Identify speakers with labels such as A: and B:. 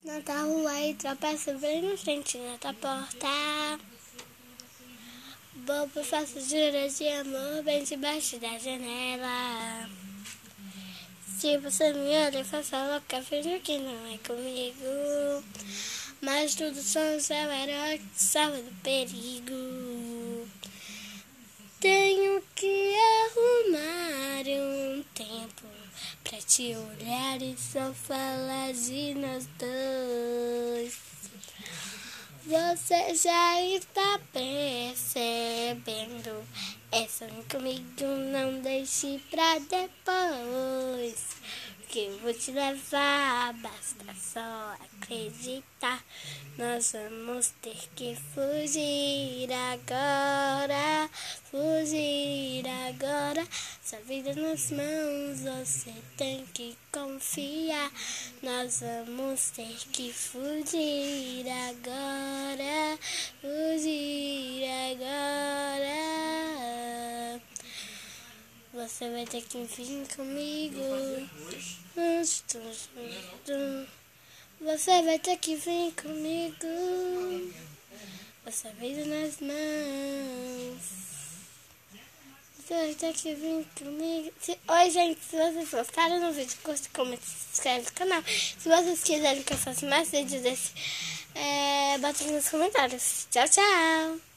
A: na tua rua e tropeça bem na frente na tua porta. Bobo, faço juras de amor bem debaixo da janela. Se você me olha, faça louca, finge que não é comigo. Mas tudo são o seu herói que salva do perigo. Tenho que arrumar um tempo pra te olhar e só falar de nós dois. Você já está percebendo? É sonho comigo, não deixe pra depois. Que eu vou te levar, basta só acreditar. Nós vamos ter que fugir agora. Fugir agora. Sua vida nas mãos, você tem que confiar. Nós vamos ter que fugir agora. Fugir agora. Você vai ter que vir comigo. Você vai ter que vir comigo. Você vida nas mãos. Você vai ter que vir comigo. Oi, gente, se vocês gostaram do vídeo, curte, comenta, se inscreve no canal. Se vocês quiserem que eu faça mais vídeos desse, bota aqui nos comentários. Tchau, tchau!